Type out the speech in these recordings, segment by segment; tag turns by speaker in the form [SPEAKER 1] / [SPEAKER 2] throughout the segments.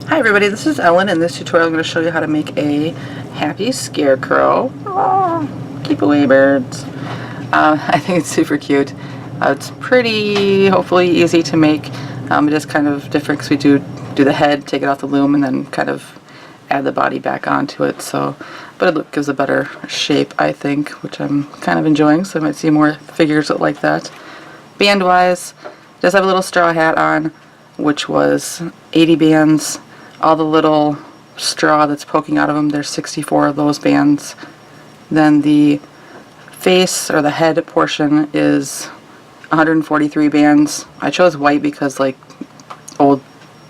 [SPEAKER 1] Hi everybody, this is Ellen. In this tutorial I'm going to show you how to make a Happy Scarecrow. Oh, keep away birds. I think it's super cute. It's pretty, hopefully easy to make. It is kind of different because we do the head, take it off the loom, and then kind of add the body back onto it. So, but it gives a better shape, I think, which I'm kind of enjoying. So I might see more figures like that. Band-wise, it does have a little straw hat on, which was 80 bands. All the little straw that's poking out of them, there's 64 of those bands. Then the face or the head portion is 143 bands. I chose white because like old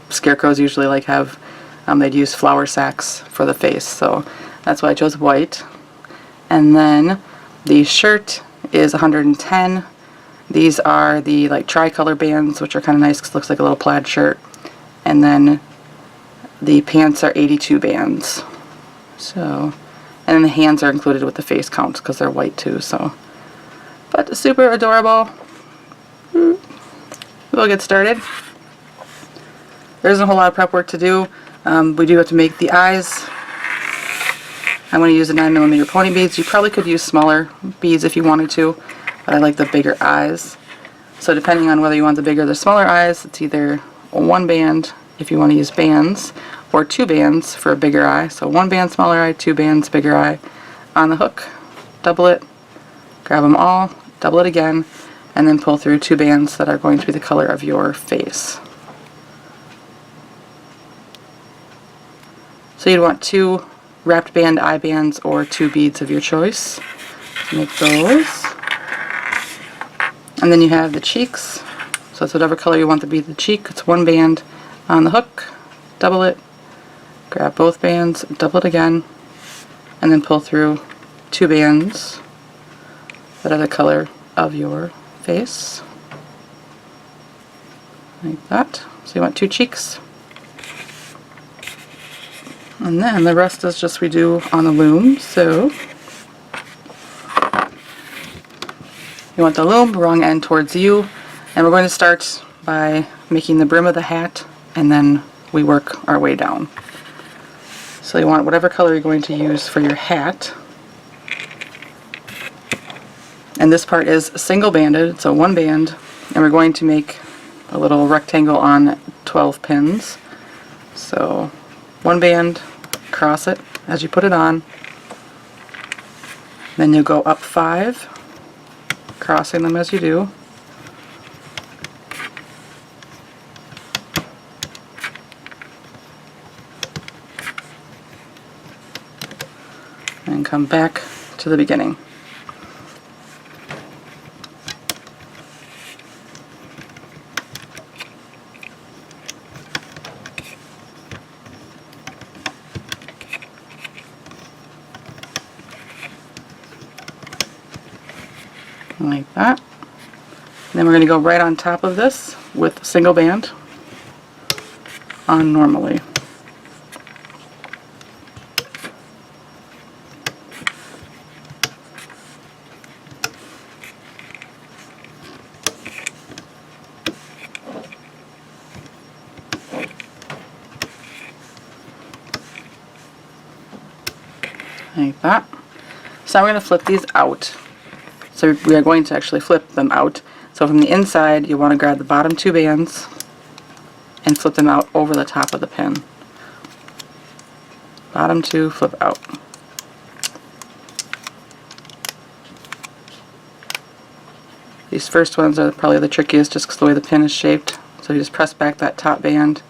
[SPEAKER 1] scarecrows usually like have, they'd use flour sacks for the face, so that's why I chose white. And then the shirt is 110. These are the like tricolor bands, which are kind of nice because it looks like a little plaid shirt. And then the pants are 82 bands. So, and then the hands are included with the face counts because they're white too. So, but super adorable. We'll get started. There isn't a whole lot of prep work to do. We do have to make the eyes. I'm going to use the 9mm pony beads. You probably could use smaller beads if you wanted to, but I like the bigger eyes. So depending on whether you want the bigger or the smaller eyes, it's either one band if you want to use bands, or two bands for a bigger eye. So one band smaller eye, two bands bigger eye on the hook. Double it, grab them all, double it again, and then pull through two bands that are going to be the color of your face. So you'd want two wrapped band eye bands or two beads of your choice. Make those. And then you have the cheeks. So it's whatever color you want to be the cheek. It's one band on the hook, double it, grab both bands, double it again, and then pull through two bands that are the color of your face. Like that. So you want two cheeks. And then the rest is just we do on the loom. So you want the loom, wrong end towards you, and we're going to start by making the brim of the hat, and then we work our way down. So you want whatever color you're going to use for your hat. And this part is single banded, so one band, and we're going to make a little rectangle on 12 pins. So one band, cross it as you put it on, then you go up 5, crossing them as you do. And come back to the beginning. Like that. Then we're going to go right on top of this with single band on normally. Like that. So now we're going to flip these out. So we are going to actually flip them out. So from the inside, you want to grab the bottom two bands and flip them out over the top of the pin. Bottom two, flip out. These first ones are probably the trickiest just because the way the pin is shaped. So you just press back that top band,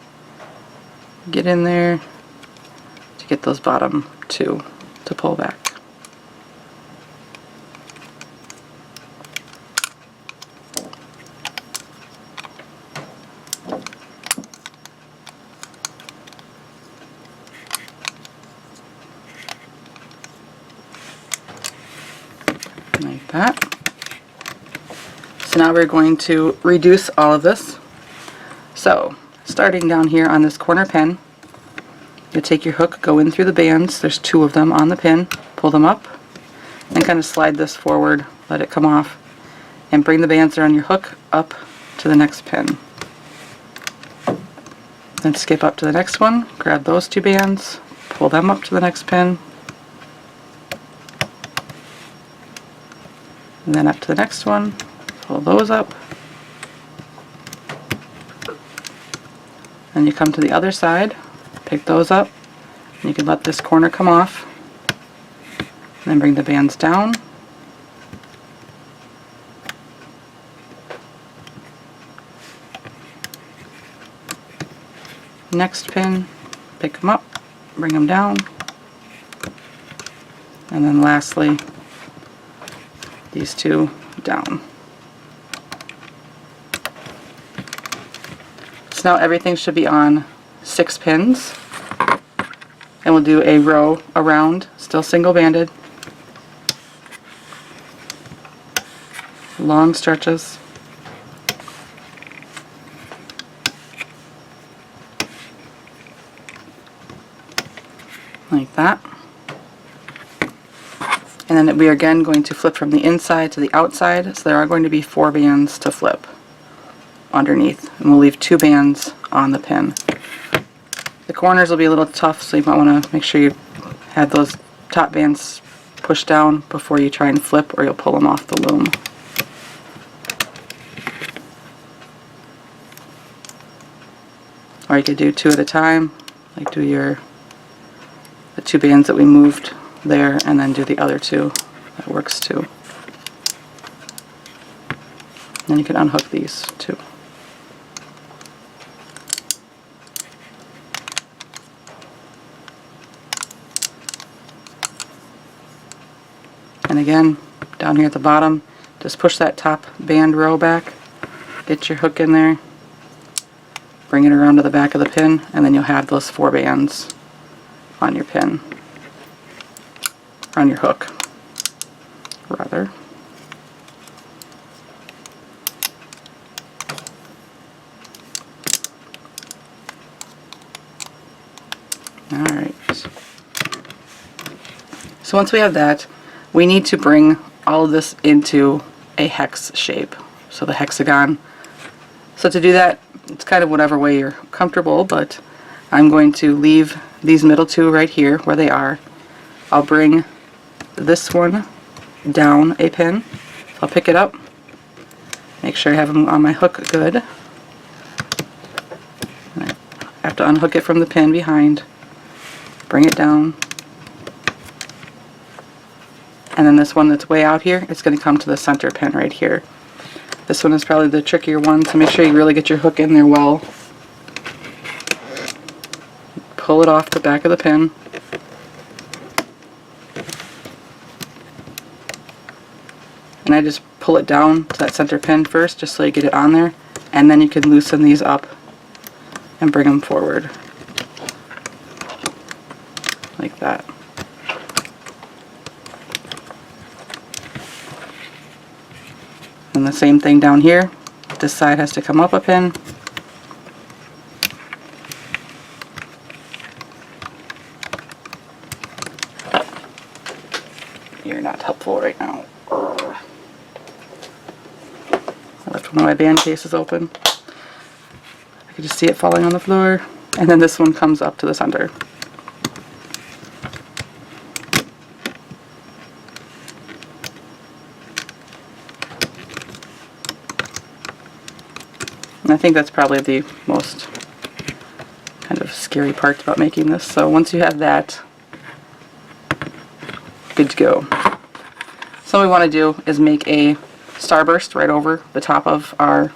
[SPEAKER 1] get in there to get those bottom two to pull back. Like that. So now we're going to reduce all of this. So starting down here on this corner pin, you take your hook, go in through the bands, there's two of them on the pin, pull them up, and kind of slide this forward, let it come off, and bring the bands that are on your hook up to the next pin. Then skip up to the next one, grab those 2 bands, pull them up to the next pin, and then up to the next one, pull those up, and you come to the other side, pick those up, and you can let this corner come off, and then bring the bands down, next pin, pick them up, bring them down, and then lastly these 2 down. So now everything should be on 6 pins, and we'll do a row around, still single banded, long stretches, like that. And then we are again going to flip from the inside to the outside, so there are going to be 4 bands to flip underneath, and we'll leave 2 bands on the pin. The corners will be a little tough, so you might want to make sure you have those top bands pushed down before you try and flip, or you'll pull them off the loom. Or you could do 2 at a time, like do the 2 bands that we moved there, and then do the other 2. That works too. Then you can unhook these too. And again, down here at the bottom, just push that top band row back, get your hook in there, bring it around to the back of the pin, and then you'll have those 4 bands on your pin, on your hook, rather. Alright. So once we have that, we need to bring all of this into a hex shape, so the hexagon. So to do that, it's kind of whatever way you're comfortable, but I'm going to leave these middle 2 right here where they are. I'll bring this one down a pin. So I'll pick it up, make sure I have them on my hook good. And I have to unhook it from the pin behind, bring it down, and then this one that's way out here, it's going to come to the center pin right here. This one is probably the trickier one, so make sure you really get your hook in there well. Pull it off the back of the pin. And I just pull it down to that center pin first, just so you get it on there, and then you can loosen these up and bring them forward. Like that. And the same thing down here. This side has to come up a pin. You're not helpful right now. I left one of my band cases open. I could just see it falling on the floor. And then this one comes up to the center. And I think that's probably the most kind of scary part about making this. So once you have that, good to go. So what we want to do is make a starburst right over the top of our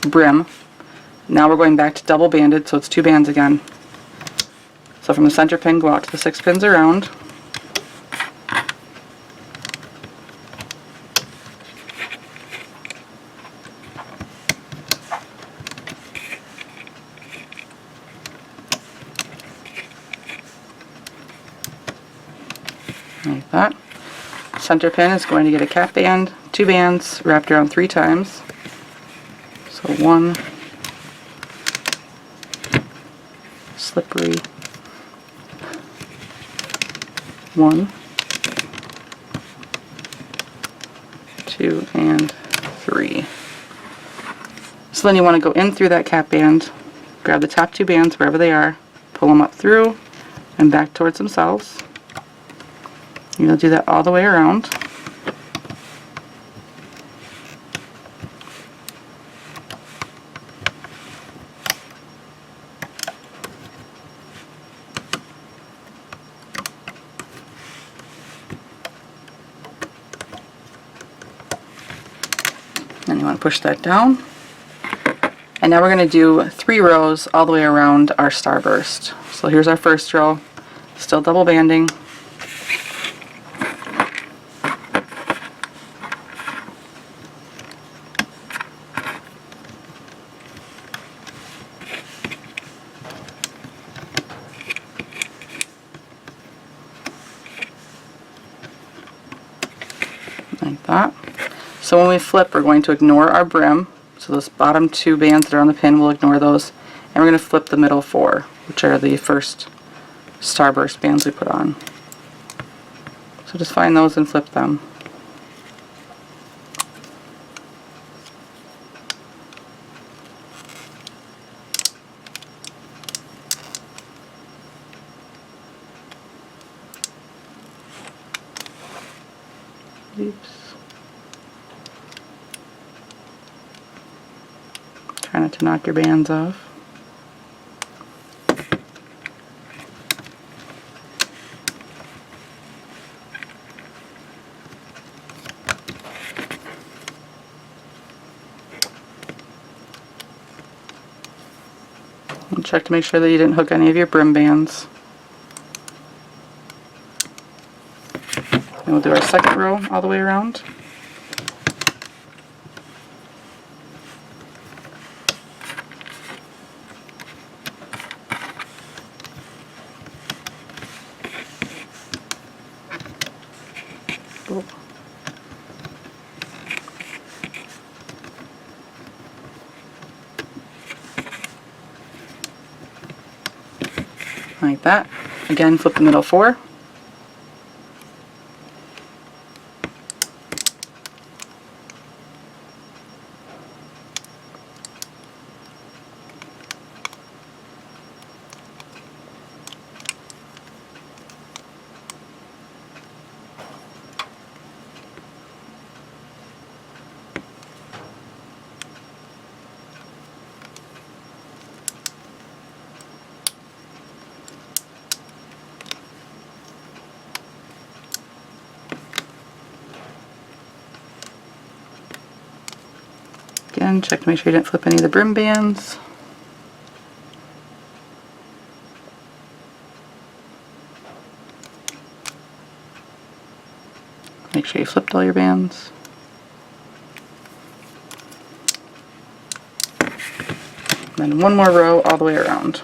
[SPEAKER 1] brim. Now we're going back to double banded, so it's 2 bands again. So from the center pin, go out to the 6 pins around. Like that. Center pin is going to get a cap band, 2 bands wrapped around 3 times. So 1, slippery, 1, 2, and 3. So then you want to go in through that cap band grab the top two bands wherever they are, pull them up through and back towards themselves. You'll do that all the way around. Then you want to push that down. And now we're going to do 3 rows all the way around our starburst. So here's our first row, still double banding. Like that. So when we flip, we're going to ignore our brim. So those bottom 2 bands that are on the pin, we'll ignore those. And we're going to flip the middle 4, which are the first starburst bands we put on. So just find those and flip them. Oops. Try not to knock your bands off. And check to make sure that you didn't hook any of your brim bands. And we'll do our second row all the way around. Like that. Again, flip the middle 4. Again, check to make sure you didn't flip any of the brim bands. Make sure you flipped all your bands. Then one more row all the way around.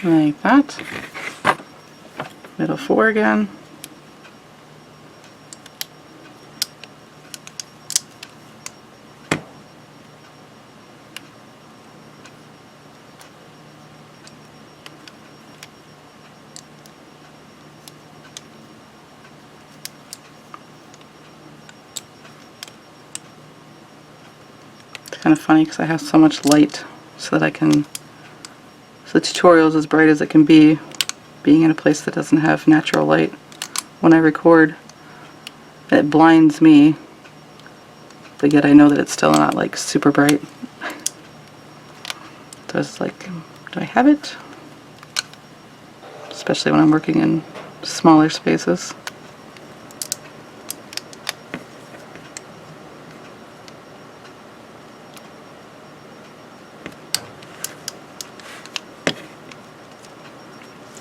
[SPEAKER 1] Like that. Middle 4 again. It's kind of funny because I have so much light so that I can. So the tutorial is as bright as it can be, being in a place that doesn't have natural light when I record. It blinds me, but yet I know that it's still not like super bright. So it's like, do I have it? Especially when I'm working in smaller spaces.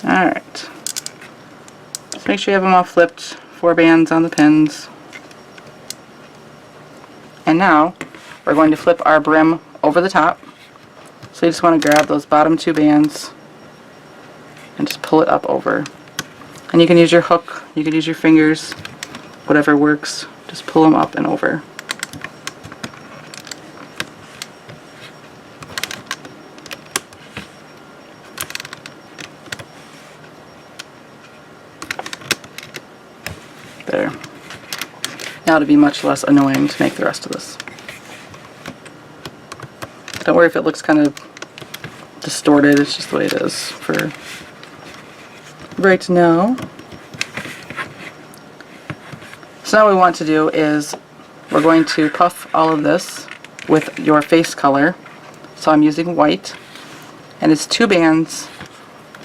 [SPEAKER 1] Alright, just make sure you have them all flipped, 4 bands on the pins. And now we're going to flip our brim over the top. So you just want to grab those bottom 2 bands and just pull it up over. And you can use your hook, you can use your fingers, whatever works. Just pull them up and over. There. Now it'll be much less annoying to make the rest of this. Don't worry if it looks kind of distorted, it's just the way it is for right now. So now what we want to do is we're going to puff all of this with your face color. So I'm using white, and it's 2 bands,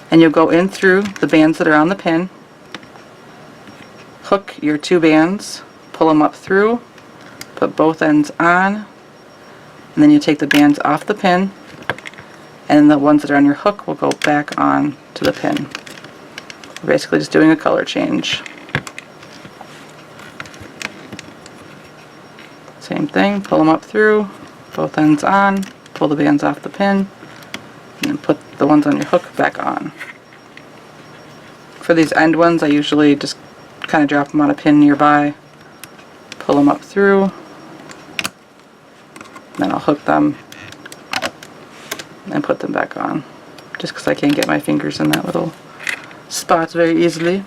[SPEAKER 1] and you'll go in through the bands that are on the pin, hook your 2 bands, pull them up through, put both ends on, and then you take the bands off the pin, and the ones that are on your hook will go back on to the pin. We're basically just doing a color change. Same thing, pull them up through, both ends on, pull the bands off the pin, and then put the ones on your hook back on. For these end ones, I usually just kind of drop them on a pin nearby, pull them up through, then I'll hook them and put them back on, just because I can't get my fingers in that little spot very easily.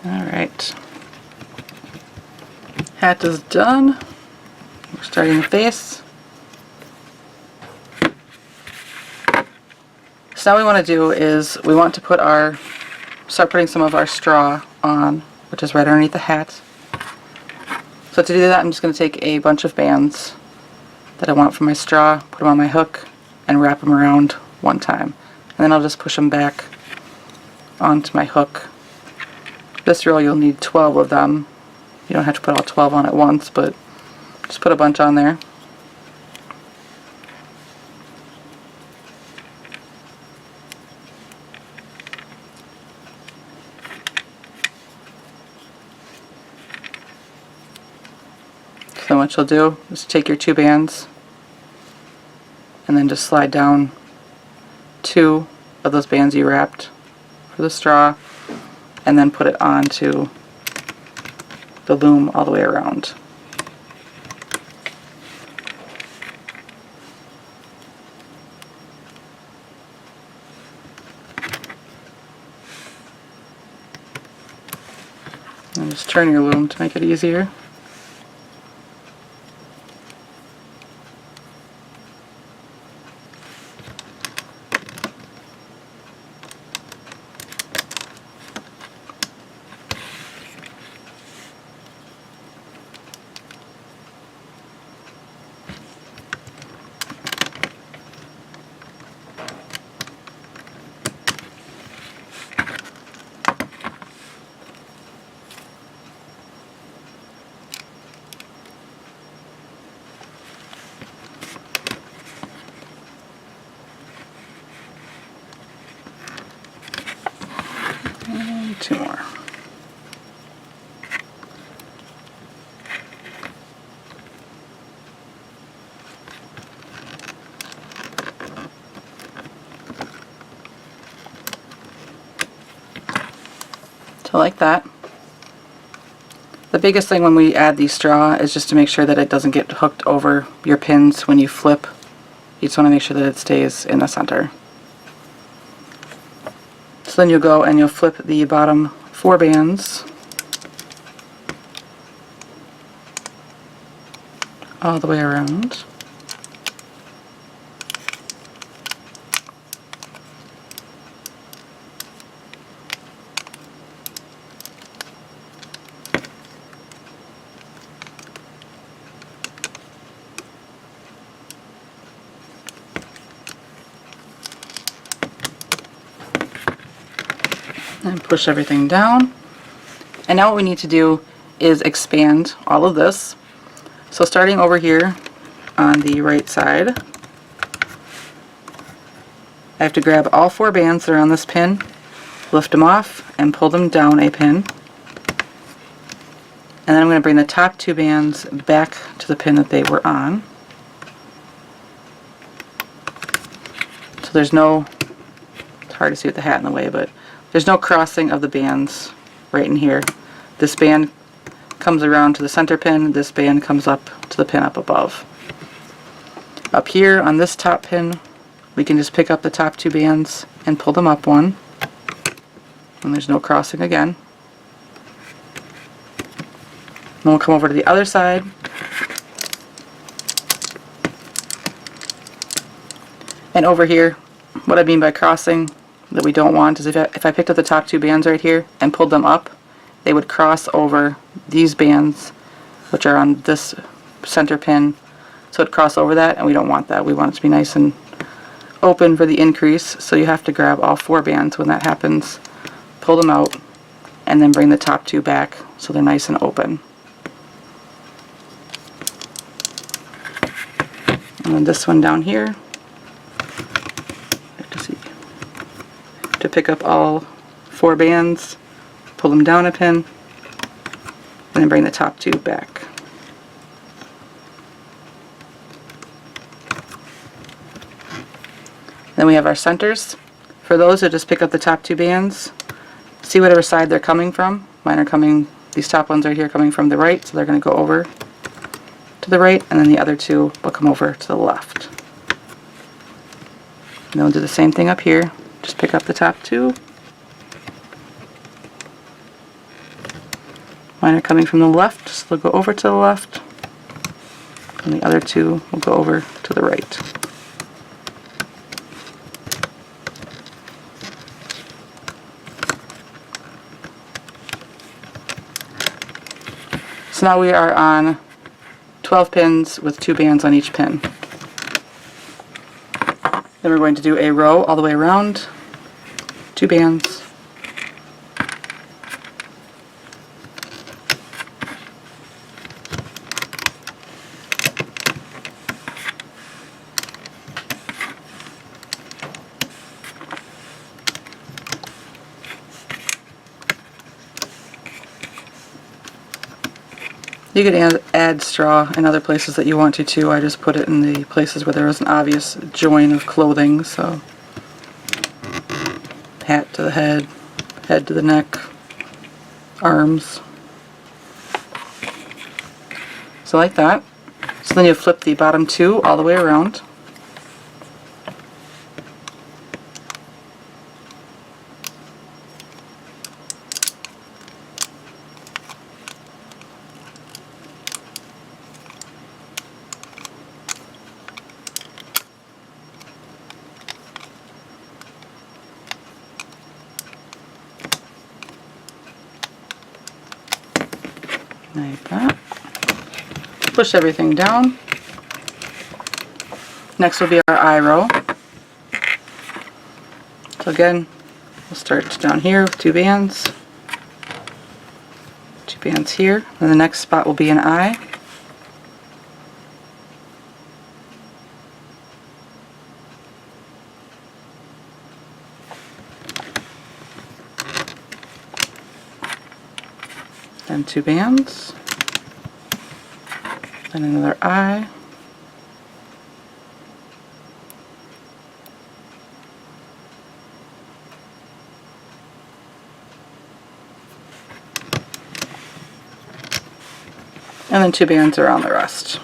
[SPEAKER 1] Alright, hat is done. We're starting the face. So now what we want to do is we want to start putting some of our straw on, which is right underneath the hat. So to do that, I'm just going to take a bunch of bands that I want for my straw, put them on my hook, and wrap them around one time. And then I'll just push them back onto my hook. This row you'll need 12 of them. You don't have to put all 12 on at once, but just put a bunch on there. So what you'll do is take your 2 bands and then just slide down 2 of those bands you wrapped for the straw, and then put it onto the loom all the way around. And just turn your loom to make it easier. And 2 more. So like that. The biggest thing when we add the straw is just to make sure that it doesn't get hooked over your pins when you flip. You just want to make sure that it stays in the center. So then you'll go and you'll flip the bottom 4 bands all the way around. And push everything down. And now what we need to do is expand all of this. So starting over here on the right side, I have to grab all 4 bands that are on this pin, lift them off, and pull them down a pin. And then I'm going to bring the top 2 bands back to the pin that they were on. So there's no, it's hard to see with the hat in the way, but there's no crossing of the bands right in here. This band comes around to the center pin, this band comes up to the pin up above. Up here on this top pin, we can just pick up the top 2 bands and pull them up one. And there's no crossing again. Then we'll come over to the other side. And over here, what I mean by crossing that we don't want is if I picked up the top 2 bands right here and pulled them up, they would cross over these bands, which are on this center pin. So it'd cross over that, and we don't want that. We want it to be nice and open for the increase, so you have to grab all 4 bands when that happens, pull them out, and then bring the top 2 back so they're nice and open. And then this one down here, to pick up all 4 bands, pull them down a pin, and then bring the top 2 back. Then we have our centers. For those who just pick up the top 2 bands, see whatever side they're coming from. Mine are coming, these top ones right here coming from the right, so they're going to go over to the right, and then the other 2 will come over to the left. And then we'll do the same thing up here. Just pick up the top 2. Mine are coming from the left, so they'll go over to the left, and the other 2 will go over to the right. So now we are on 12 pins with 2 bands on each pin. Then we're going to do a row all the way around, 2 bands, you could add straw in other places that you want to too. I just put it in the places where there was an obvious join of clothing, so hat to the head, head to the neck, arms. So like that. So then you flip the bottom 2 all the way around. Like that. Push everything down. Next will be our eye row. So again, we'll start down here with 2 bands. 2 bands here. And the next spot will be an eye. Then 2 bands, then another eye, and then 2 bands around the rest.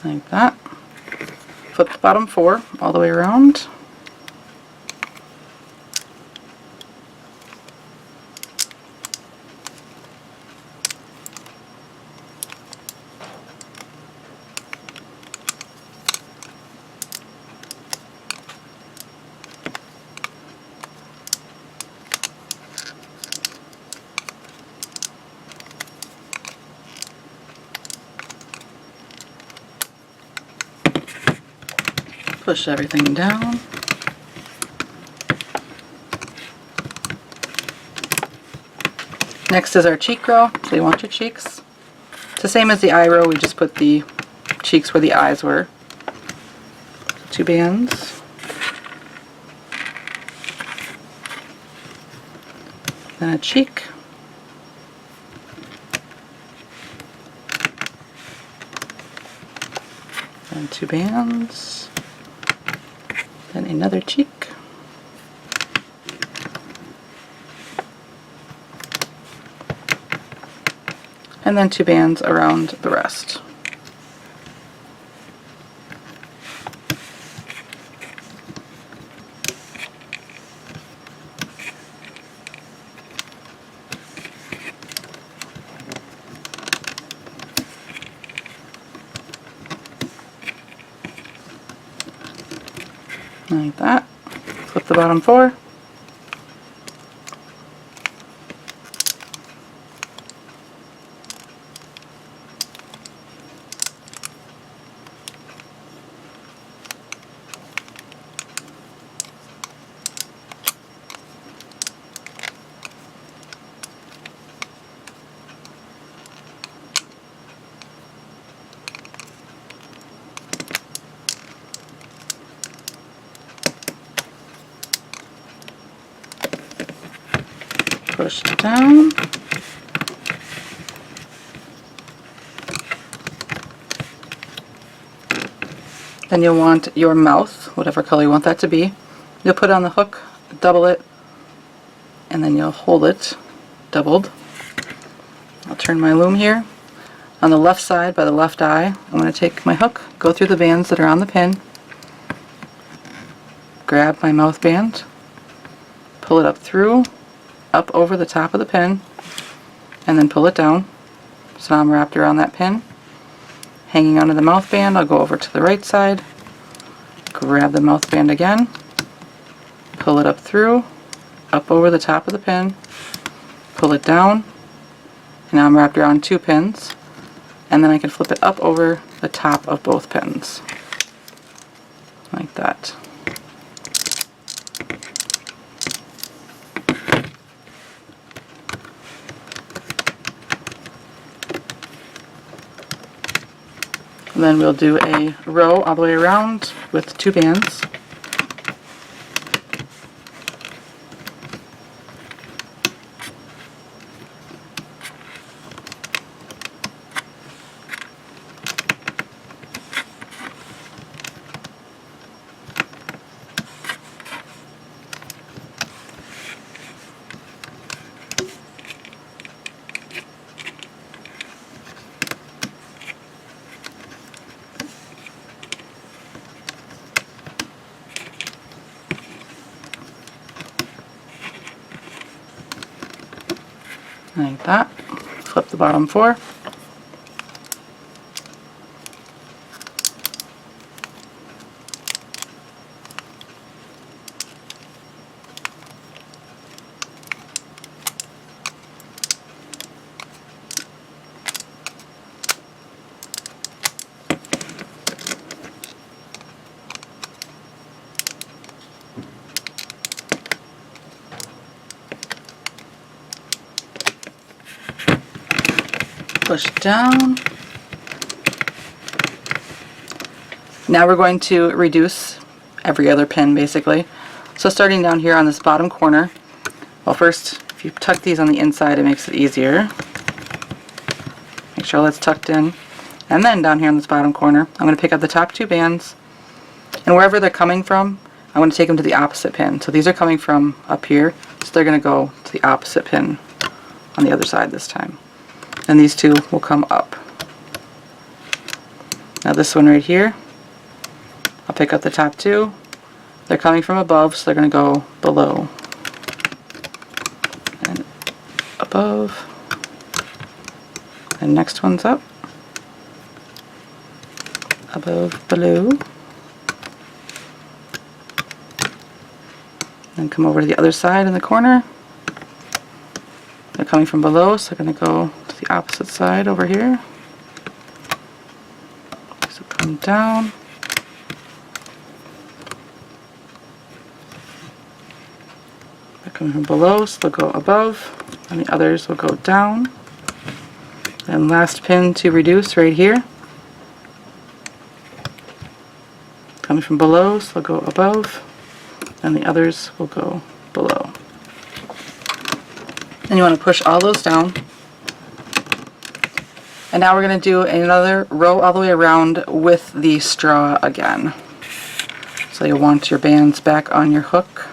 [SPEAKER 1] Like that. Flip the bottom 4 all the way around. Push everything down. Next is our cheek row. So you want your cheeks. It's the same as the eye row, we just put the cheeks where the eyes were. 2 bands. Then a cheek. And 2 bands. Then another cheek. And then 2 bands around the rest. Like that. Flip the bottom 4. Push it down. Then you'll want your mouth, whatever color you want that to be. You'll put it on the hook, double it, and then you'll hold it doubled. I'll turn my loom here. On the left side, by the left eye, I'm going to take my hook, go through the bands that are on the pin, grab my mouth band, pull it up through, up over the top of the pin, and then pull it down. So now I'm wrapped around that pin. Hanging onto the mouth band, I'll go over to the right side, grab the mouth band again, pull it up through, up over the top of the pin, pull it down, and now I'm wrapped around 2 pins, and then I can flip it up over the top of both pins, like that. And then we'll do a row all the way around with 2 bands. Like that. Flip the bottom 4. Push down. Now we're going to reduce every other pin basically. So starting down here on this bottom corner, well first if you tuck these on the inside it makes it easier. Make sure that's tucked in. And then down here on this bottom corner I'm going to pick up the top 2 bands, and wherever they're coming from I'm going to take them to the opposite pin. So these are coming from up here, so they're going to go to the opposite pin on the other side this time. And these 2 will come up. Now this one right here, I'll pick up the top 2. They're coming from above, so they're going to go below. And above. And next one's up. Above, below. And come over to the other side in the corner. They're coming from below, so they're going to go to the opposite side over here. So come down. Coming from below, so they'll go above, and the others will go down. And last pin to reduce right here. Coming from below, so they'll go above, and the others will go below. And you want to push all those down. And now we're going to do another row all the way around with the straw again. So you'll want your bands back on your hook.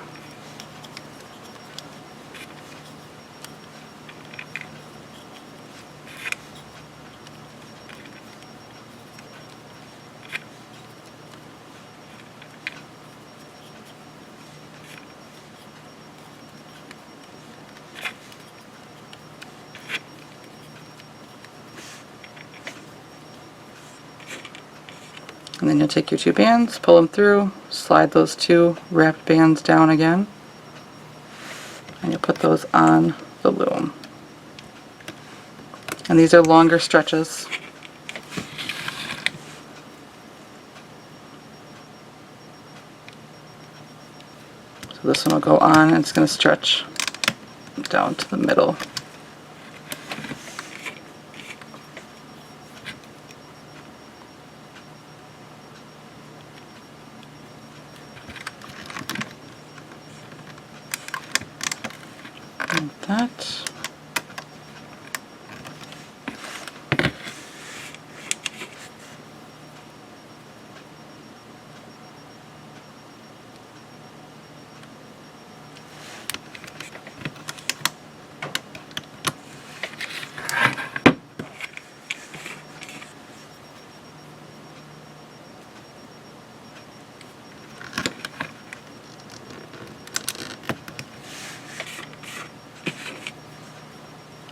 [SPEAKER 1] And then you'll take your two bands, pull them through, slide those two wrapped bands down again, and you'll put those on the loom. And these are longer stretches. So this one will go on and it's going to stretch down to the middle. Like that.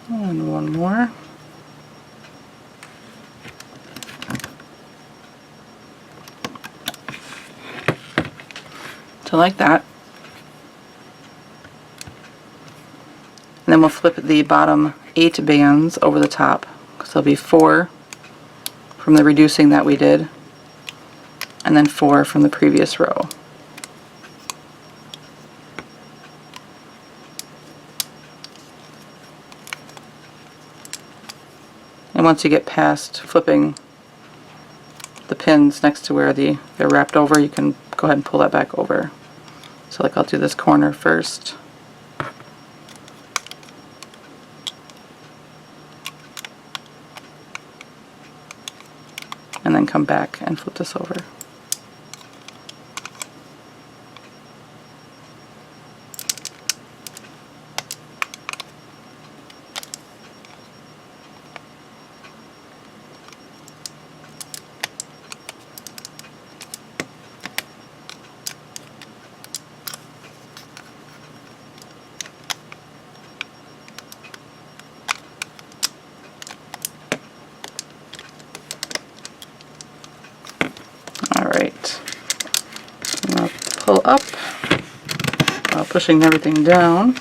[SPEAKER 1] And one more. So like that. And then we'll flip the bottom 8 bands over the top. So there'll be 4 from the reducing that we did, and then 4 from the previous row. And once you get past flipping the pins next to where they're wrapped over, you can go ahead and pull that back over. So like I'll do this corner first. And then come back and flip this over. Alright, I'll pull up while pushing everything down.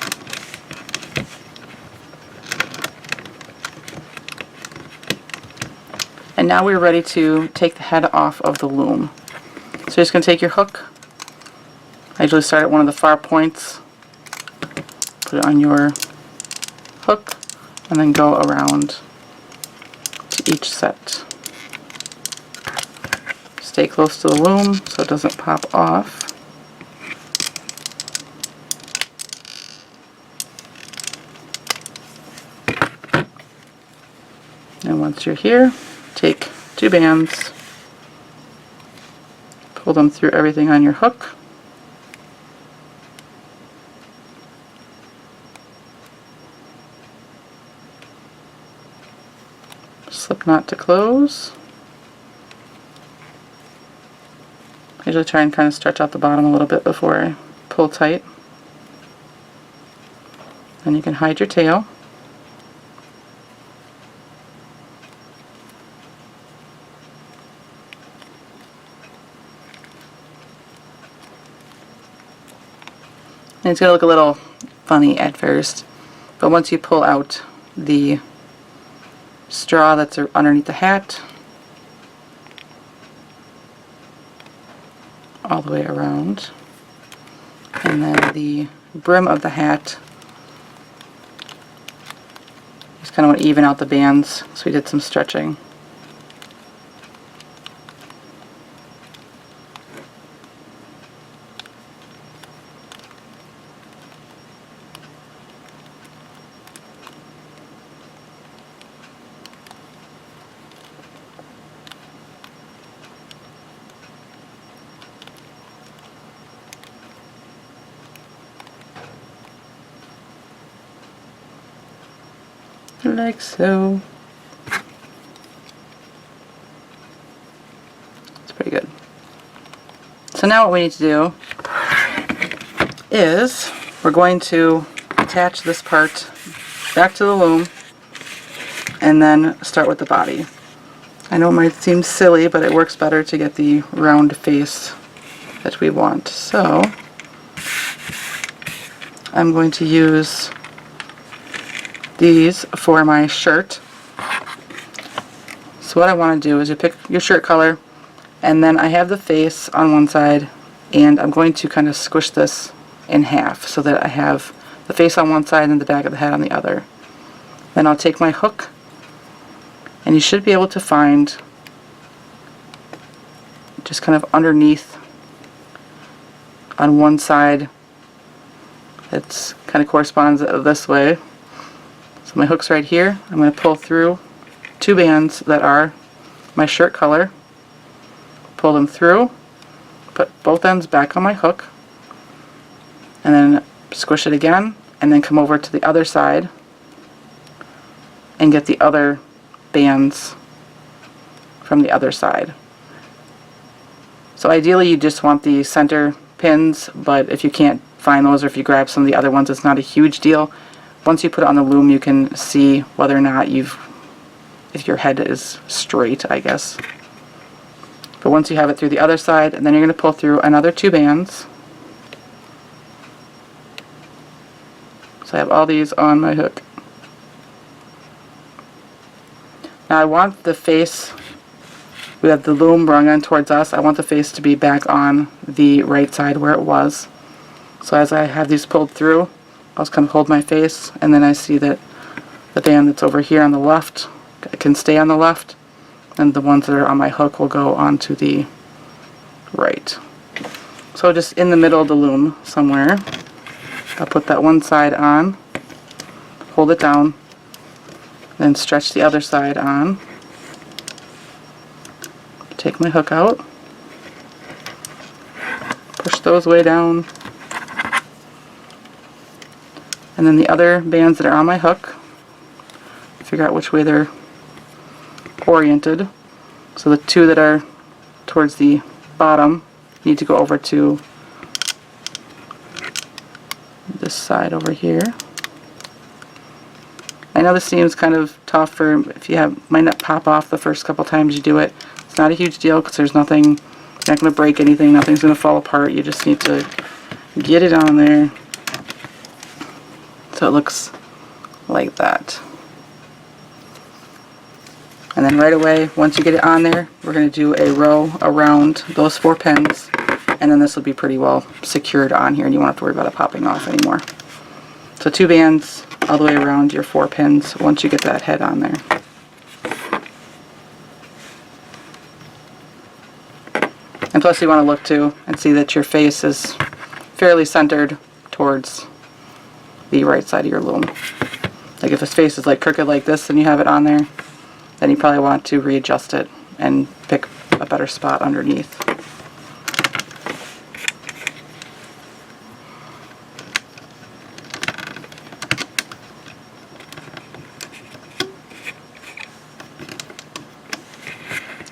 [SPEAKER 1] And now we're ready to take the head off of the loom. So you're just going to take your hook. I usually start at one of the far points, put it on your hook, and then go around to each set. Stay close to the loom so it doesn't pop off. And once you're here, take 2 bands, pull them through everything on your hook. Slip knot to close. I usually try and kind of stretch out the bottom a little bit before I pull tight. Then you can hide your tail. And it's going to look a little funny at first, but once you pull out the straw that's underneath the hat, all the way around, and And then the brim of the hat, just kind of want to even out the bands, so we did some stretching. Like so. It's pretty good. So now what we need to do is we're going to attach this part back to the loom and then start with the body. I know it might seem silly, but it works better to get the round face that we want. So I'm going to use these for my shirt. So what I want to do is you pick your shirt color, and then I have the face on one side, and I'm going to kind of squish this in half so that I have the face on one side and the back of the head on the other. Then I'll take my hook, and you should be able to find just kind of underneath on one side. It's kind of corresponds this way. So my hook's right here. I'm going to pull through 2 bands that are my shirt color, pull them through, put both ends back on my hook, and then squish it again, and then come over to the other side and get the other bands from the other side. So ideally you just want the center pins, but if you can't find those, or if you grab some of the other ones, it's not a huge deal. Once you put it on the loom, you can see whether or not if your head is straight, I guess. But once you have it through the other side, and then you're going to pull through another 2 bands. So I have all these on my hook. Now I want the face, we have the loom rung on towards us, I want the face to be back on the right side where it was. So as I have these pulled through, I'll just kind of hold my face, and then I see that the band that's over here on the left can stay on the left, and the ones that are on my hook will go onto the right. So just in the middle of the loom somewhere, I'll put that one side on, hold it down, then stretch the other side on, take my hook out, push those way down, and then the other bands that are on my hook, figure out which way they're oriented. So the 2 that are towards the bottom need to go over to this side over here. I know this seems kind of tough for if you might not pop off the first couple times you do it. It's not a huge deal because there's nothing, you're not going to break anything, nothing's going to fall apart. You just need to get it on there so it looks like that. And then right away, once you get it on there, we're going to do a row around those 4 pins, and then this will be pretty well secured on here and you won't have to worry about it popping off anymore. So 2 bands all the way around your 4 pins once you get that head on there. And plus you want to look too and see that your face is fairly centered towards the right side of your loom. Like if his face is like crooked like this and you have it on there, then you probably want to readjust it and pick a better spot underneath.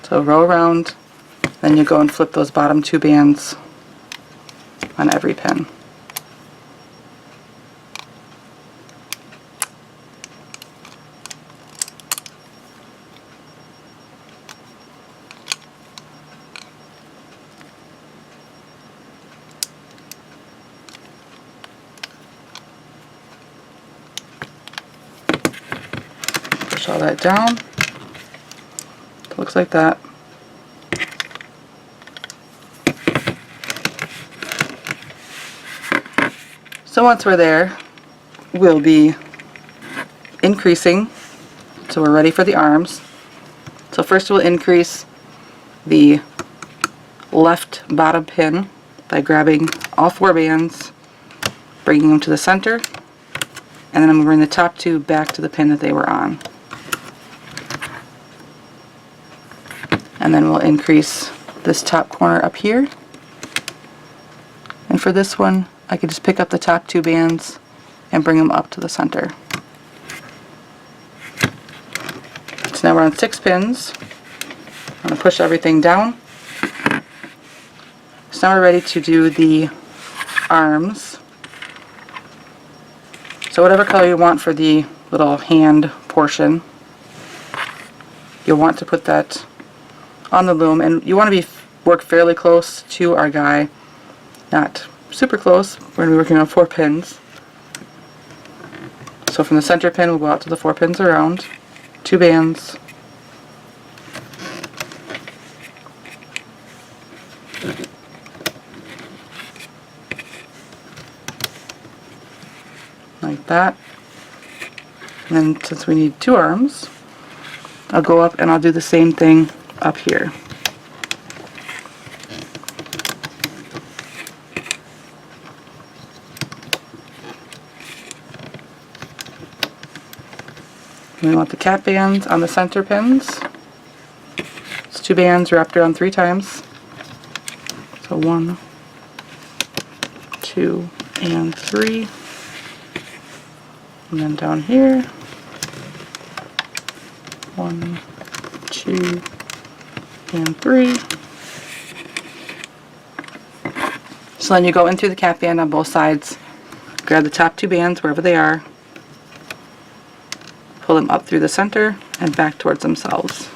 [SPEAKER 1] So row around, then you go and flip those bottom 2 bands on every pin. Push all that down. It looks like that. So once we're there, we'll be increasing. So we're ready for the arms. So first we'll increase the left bottom pin by grabbing all 4 bands, bringing them to the center, and then I'm going to bring the top 2 back to the pin that they were on. And then we'll increase this top corner up here. And for this one, I could just pick up the top 2 bands and bring them up to the center. So now we're on 6 pins. I'm going to push everything down. So now we're ready to do the arms. So whatever color you want for the little hand portion, you'll want to put that on the loom, and you want to work fairly close to our guy, not super close. We're going to be working on 4 pins. So from the center pin we'll go out to the 4 pins around, 2 bands, like that. And then since we need 2 arms, I'll go up and I'll do the same thing up here. And we want the cap bands on the center pins. It's 2 bands wrapped around 3 times. So 1, 2, and 3. And then down here, 1, 2, and 3. So then you go in through the cap band on both sides, grab the top 2 bands wherever they are, pull them up through the center and back towards themselves.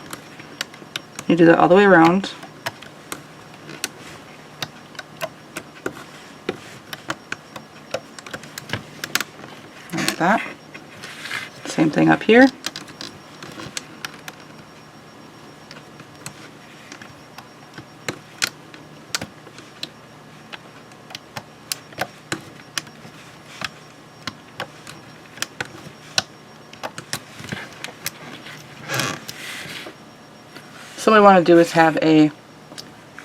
[SPEAKER 1] You do that all the way around. Like that. Same thing up here. So what we want to do is have a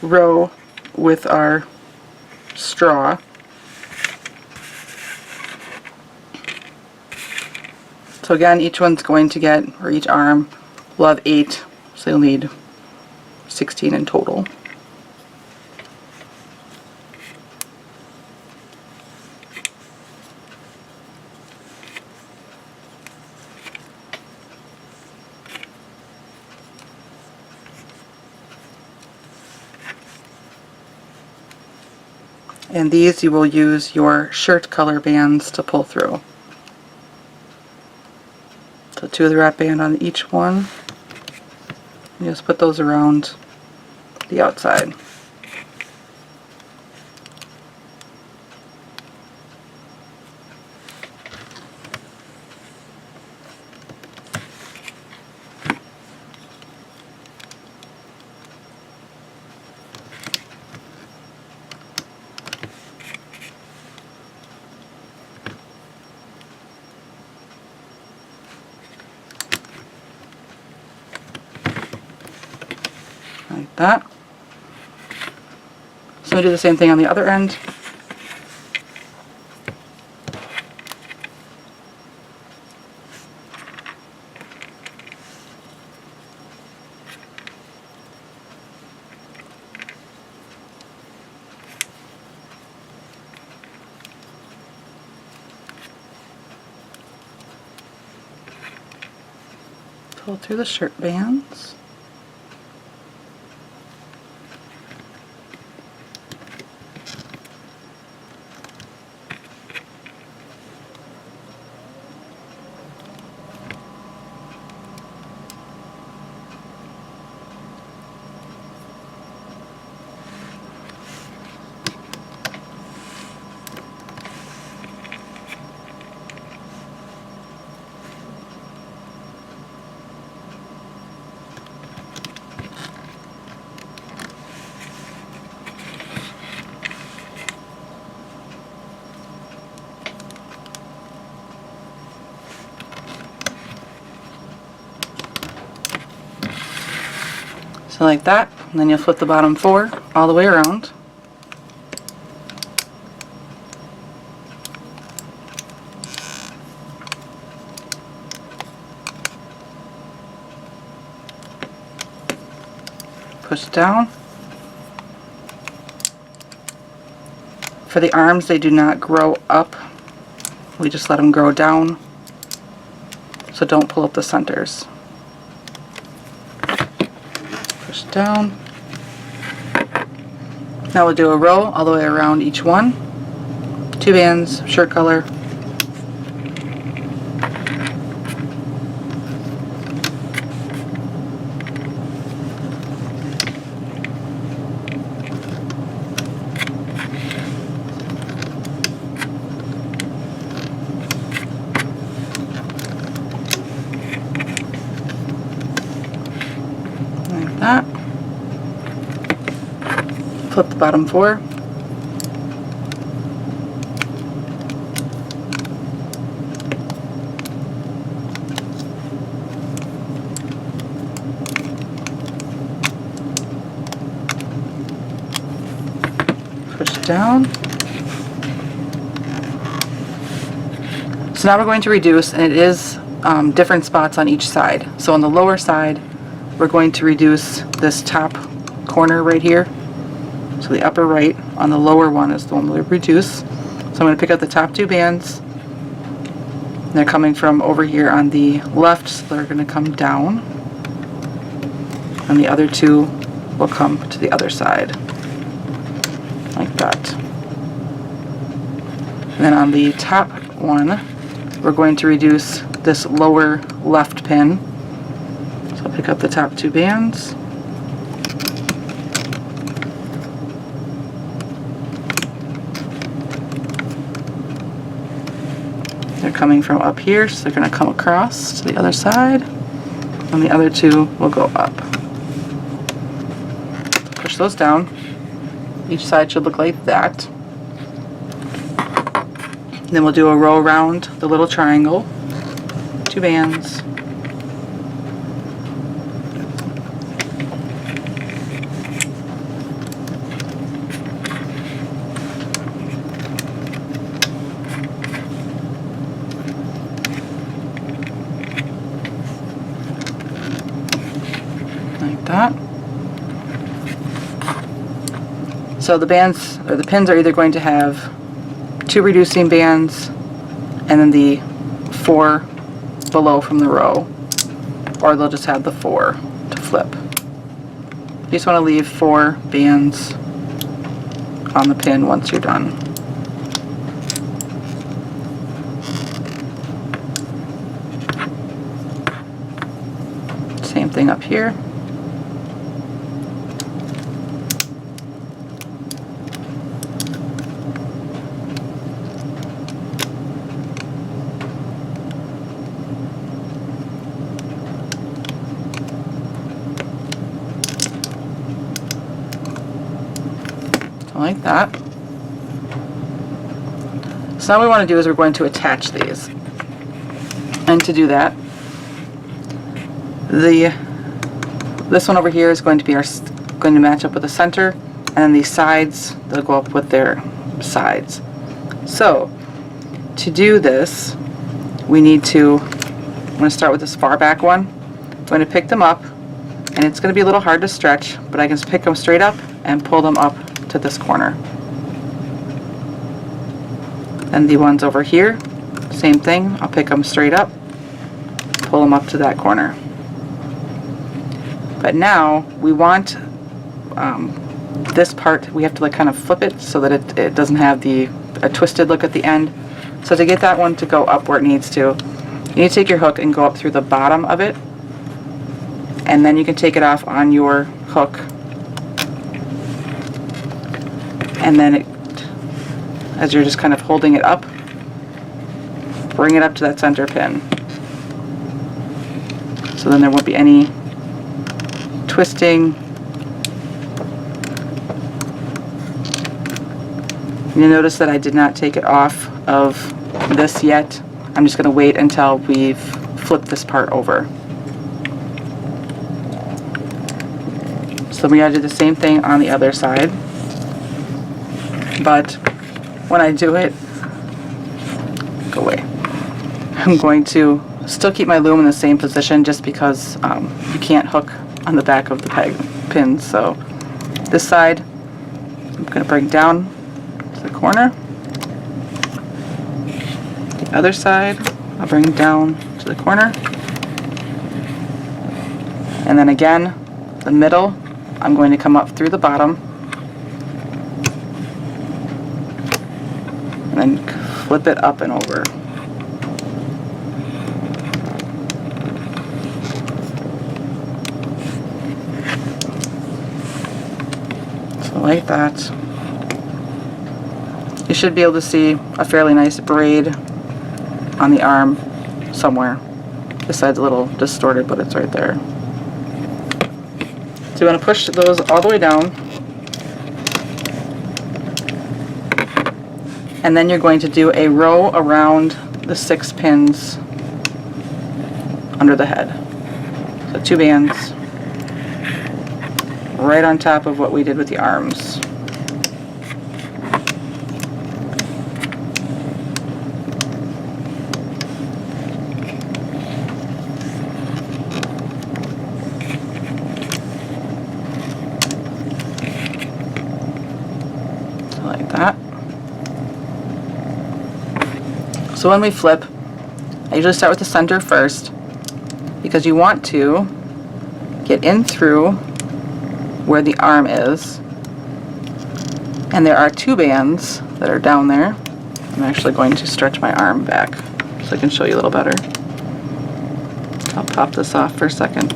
[SPEAKER 1] row with our straw. So again, each one's going to get, or each arm will have 8, so you'll need 16 in total. And these you will use your shirt color bands to pull through. So 2 of the wrap band on each one. You just put those around the outside. Like that. So we do the same thing on the other end. Pull through the shirt bands. So like that, and then you'll flip the bottom 4 all the way around. Push down. For the arms, they do not grow up. We just let them grow down. So don't pull up the centers. Push down. Now we'll do a row all the way around each one. 2 bands, shirt color. Like that. Flip the bottom 4. Push down. So now we're going to reduce, and it is different spots on each side. So on the lower side, we're going to reduce this top corner right here. So the upper right on the lower one is the one we'll reduce. So I'm going to pick up the top 2 bands. And they're coming from over here on the left, so they're going to come down. And the other 2 will come to the other side. Like that. And then on the top one, we're going to reduce this lower left pin. So I'll pick up the top 2 bands. They're coming from up here, so they're going to come across to the other side, and the other 2 will go up. Push those down. Each side should look like that. And then we'll do a row around the little triangle. 2 bands. Like that. So the bands, or the pins, are either going to have 2 reducing bands and then the 4 below from the row, or they'll just have the 4 to flip. You just want to leave 4 bands on the pin once you're done. Same thing up here. Like that. So now what we want to do is we're going to attach these. And to do that, this one over here is going to be going to match up with the center, and then these sides, they'll go up with their sides. So to do this, we need to, I'm going to start with this far back one. I'm going to pick them up, and it's going to be a little hard to stretch, but I can just pick them straight up and pull them up to this corner. And the ones over here, same thing. I'll pick them straight up, pull them up to that corner. But now we want this part, we have to like kind of flip it so that it doesn't have a twisted look at the end. So to get that one to go up where it needs to, you need to take your hook and go up through the bottom of it, and then you can take it off on your hook. And then as you're just kind of holding it up, bring it up to that center pin. So then there won't be any twisting. You'll notice that I did not take it off of this yet. I'm just going to wait until we've flipped this part over. So we gotta do the same thing on the other side. But when I do it, go away. I'm going to still keep my loom in the same position just because you can't hook on the back of the peg pins. So this side, I'm going to bring down to the corner. The other side, I'll bring down to the corner. And then again, the middle, I'm going to come up through the bottom. And then flip it up and over. Like that. You should be able to see a fairly nice braid on the arm somewhere. This side's a little distorted, but it's right there. So you want to push those all the way down. And then you're going to do a row around the 6 pins under the head. So 2 bands. Right on top of what we did with the arms. So like that. So when we flip, I usually start with the center first because you want to get in through where the arm is, and there are 2 bands that are down there. I'm actually going to stretch my arm back so I can show you a little better. I'll pop this off for a second.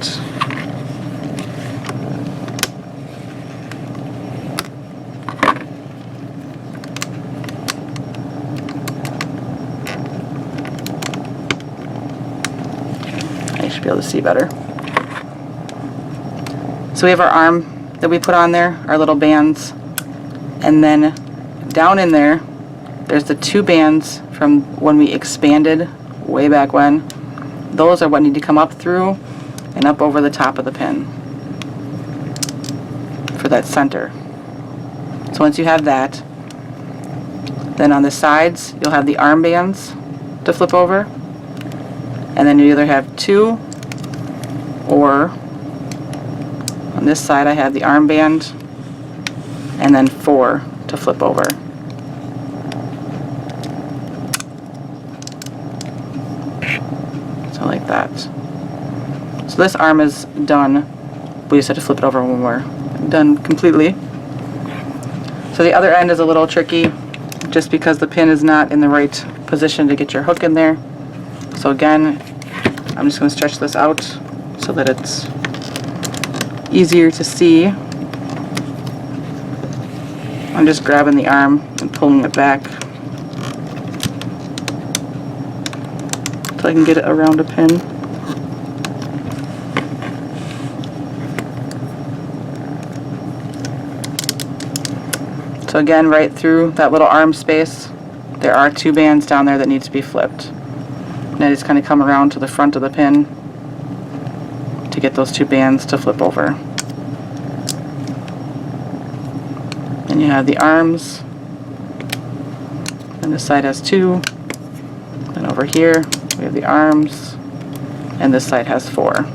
[SPEAKER 1] I should be able to see better. So we have our arm that we put on there, our little bands, and then down in there, there's the 2 bands from when we expanded way back when. Those are what need to come up through and up over the top of the pin for that center. So once you have that, then on the sides, you'll have the arm bands to flip over, and then you either have 2 or on this side I have the armband and then 4 to flip over. So like that. So this arm is done. We just have to flip it over when we're done completely. So the other end is a little tricky just because the pin is not in the right position to get your hook in there. So again, I'm just going to stretch this out so that it's easier to see. I'm just grabbing the arm and pulling it back so I can get it around a pin. So again, right through that little arm space, there are 2 bands down there that need to be flipped. And I just kind of come around to the front of the pin to get those 2 bands to flip over. And you have the arms, and this side has 2, and over here we have the arms, and this side has 4.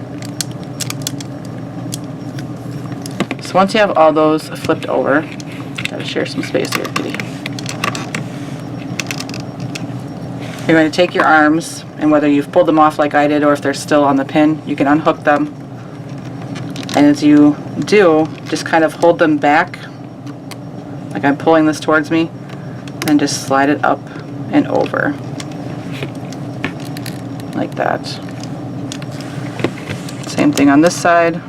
[SPEAKER 1] So once you have all those flipped over, gotta share some space here, kitty. You're going to take your arms, and whether you've pulled them off like I did or if they're still on the pin, you can unhook them. And as you do, just kind of hold them back, like I'm pulling this towards me, and just slide it up and over, like that. Same thing on this side.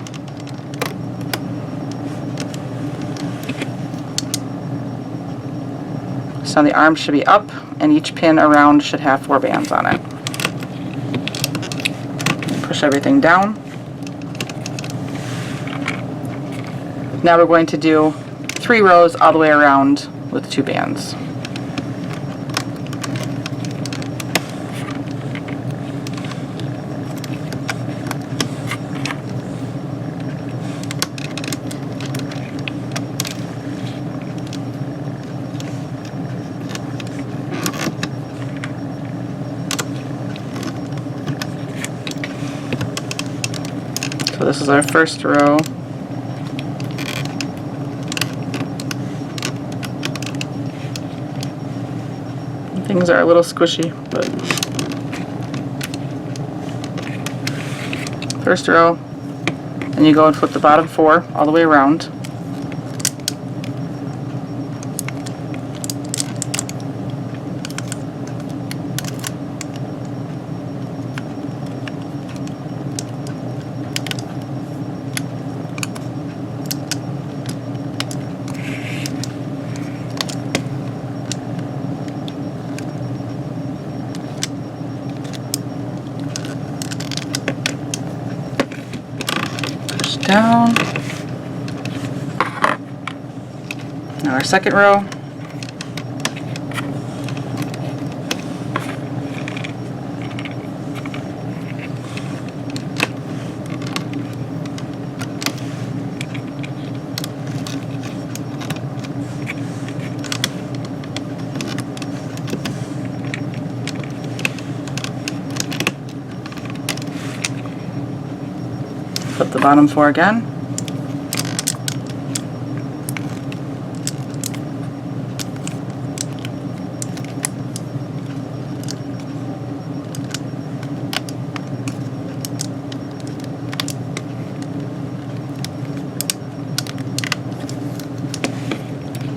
[SPEAKER 1] So the arm should be up, and each pin around should have 4 bands on it. Push everything down. Now we're going to do 3 rows all the way around with 2 bands. this is our first row. Things are a little squishy, but first row, and you go and flip the bottom 4 all the way around. Down. Now our second row. Flip the bottom 4 again.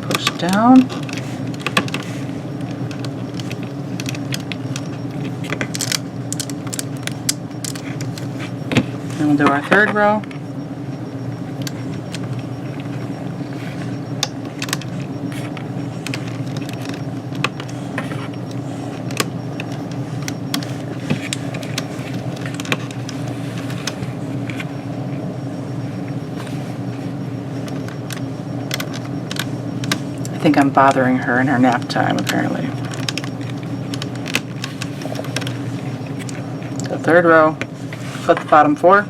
[SPEAKER 1] Push down. And we'll do our third row. I think I'm bothering her in her nap time, apparently. The third row, flip the bottom 4.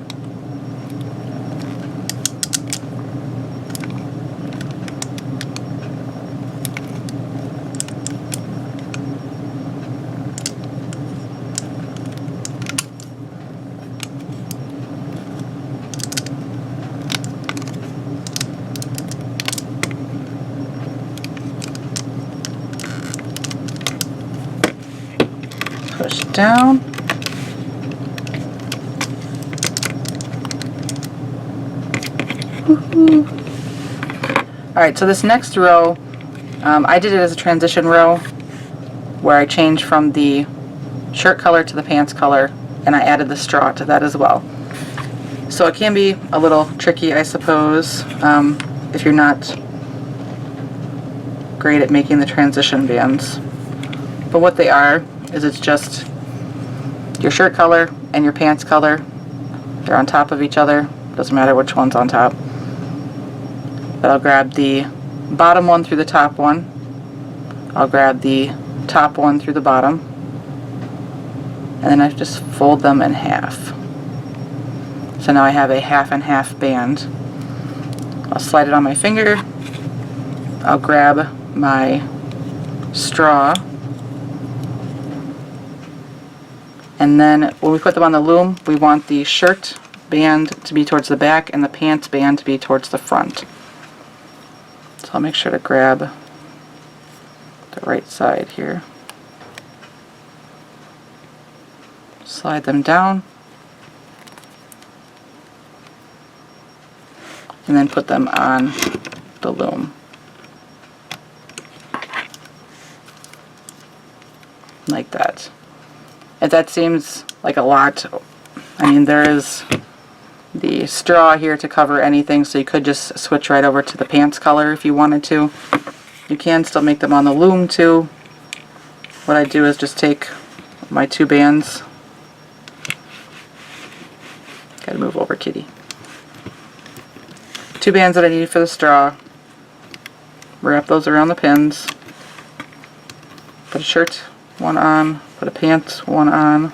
[SPEAKER 1] Push down. Alright, so this next row, I did it as a transition row where I changed from the shirt color to the pants color, and I added the straw to that as well. So it can be a little tricky, I suppose, if you're not great at making the transition bands. But what they are is it's just your shirt color and your pants color. They're on top of each other. Doesn't matter which one's on top. But I'll grab the bottom one through the top one. I'll grab the top one through the bottom. And then I just fold them in half. So now I have a half and half band. I'll slide it on my finger. I'll grab my straw. And then when we put them on the loom, we want the shirt band to be towards the back and the pants band to be towards the front. So I'll make sure to grab the right side here. Slide them down. And then put them on the loom. Like that. If that seems like a lot, I mean, there is the straw here to cover anything, so you could just switch right over to the pants color if you wanted to. You can still make them on the loom too. What I do is just take my 2 bands. Gotta move over, kitty. 2 bands that I need for the straw. Wrap those around the pins. Put a shirt one on, put a pants one on,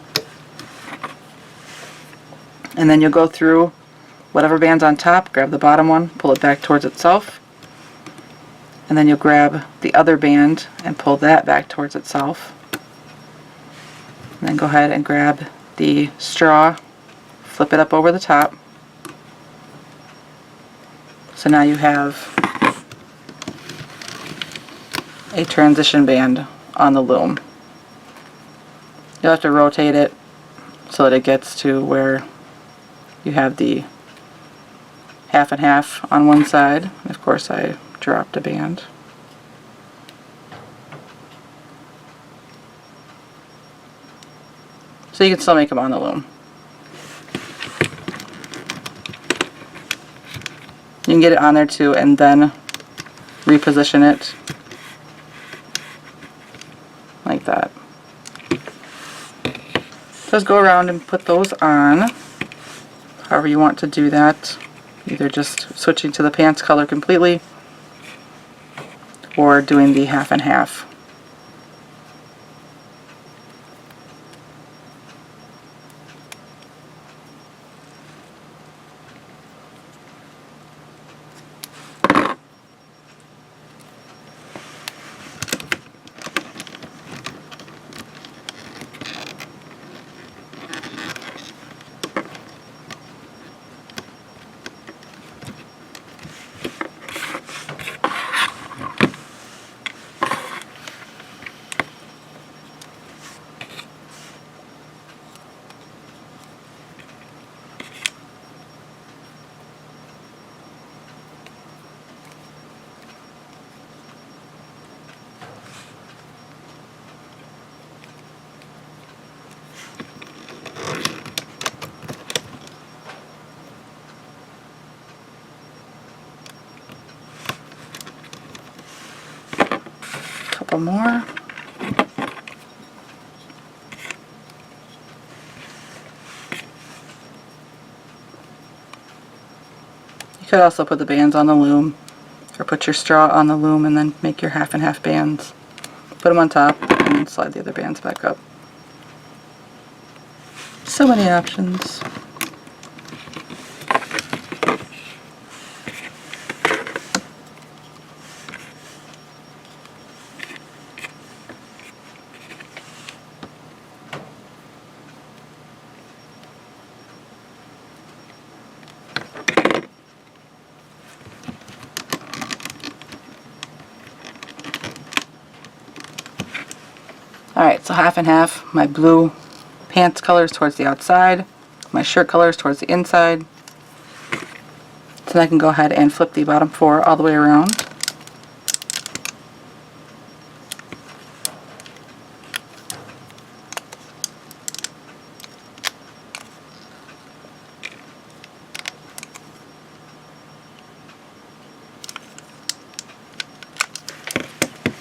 [SPEAKER 1] and then you'll go through whatever band's on top, grab the bottom one, pull it back towards itself, and then you'll grab the other band and pull that back towards itself, and then go ahead and grab the straw, flip it up over the top, So now you have a transition band on the loom. You'll have to rotate it so that it gets to where you have the half and half on one side. Of course, I dropped a band. So you can still make them on the loom. You can get it on there too and then reposition it like that. Just go around and put those on however you want to do that. Either just switching to the pants color completely or doing the half and half. Couple more. You could also put the bands on the loom, or put your straw on the loom and then make your half and half bands. Put them on top and then slide the other bands back up. So many options. Alright, so half and half. My blue pants color is towards the outside. My shirt color is towards the inside. So I can go ahead and flip the bottom four all the way around.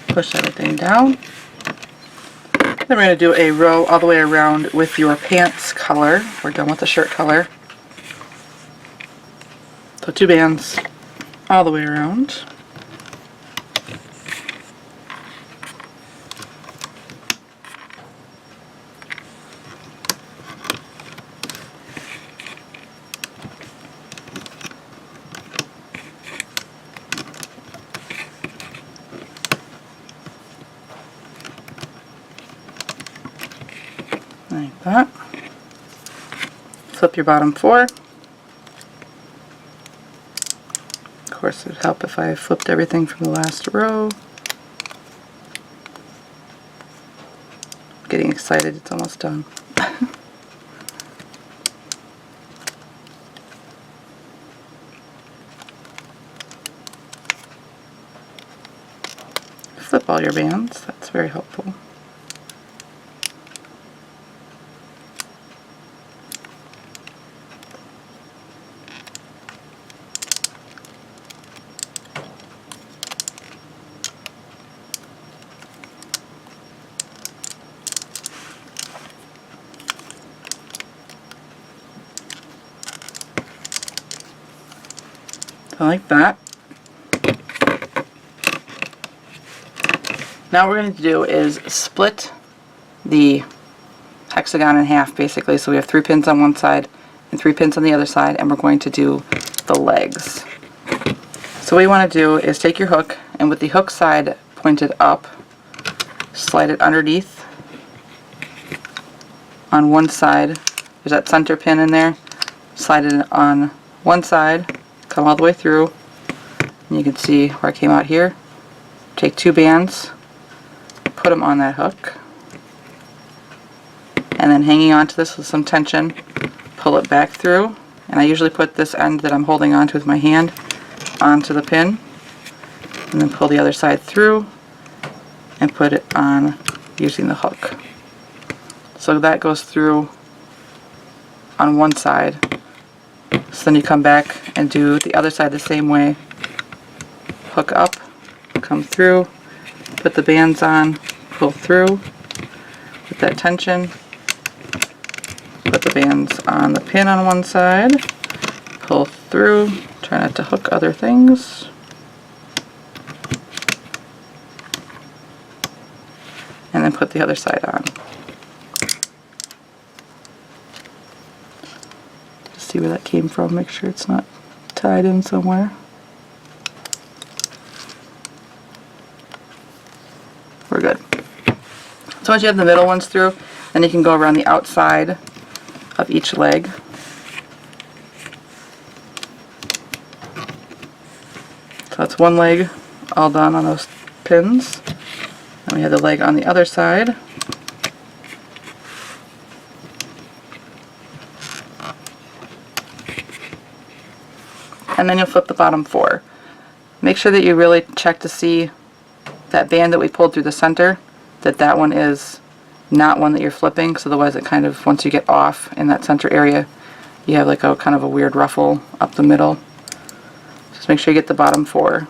[SPEAKER 1] Push everything down. Then we're going to do a row all the way around with your pants color. We're done with the shirt color. So 2 bands all the way around. Like that. Flip your bottom 4. Of course, it would help if I flipped everything from the last row. I'm getting excited, it's almost done. Flip all your bands, that's very helpful. Like that. Now what we're going to do is split the hexagon in half basically. So we have 3 pins on one side and 3 pins on the other side, and we're going to do the legs. So what you want to do is take your hook, and with the hook side pointed up, slide it underneath on one side. There's that center pin in there. Slide it on one side, come all the way through, And you can see where I came out here. Take 2 bands, put them on that hook, and then hanging onto this with some tension, pull it back through. And I usually put this end that I'm holding onto with my hand onto the pin, and then pull the other side through and put it on using the hook. So that goes through on one side. So then you come back and do the other side the same way. Hook up, come through, put the bands on, pull through with that tension, put the bands on the pin on one side, pull through, try not to hook other things, and then put the other side on. Just see where that came from, make sure it's not tied in somewhere. We're good. So once you have the middle ones through, then you can go around the outside of each leg. So that's one leg all done on those pins. And we have the leg on the other side. And then you'll flip the bottom 4. Make sure that you really check to see that band that we pulled through the center, that one is not one that you're flipping, because otherwise it kind of, once you get off in that center area, you have like a kind of a weird ruffle up the middle. Just make sure you get the bottom 4.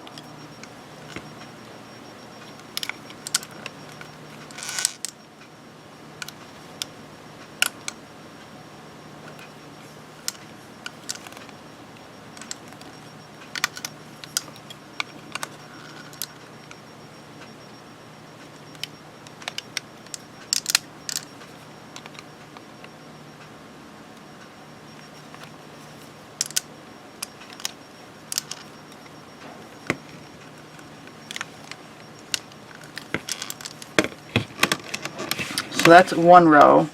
[SPEAKER 1] So that's one row.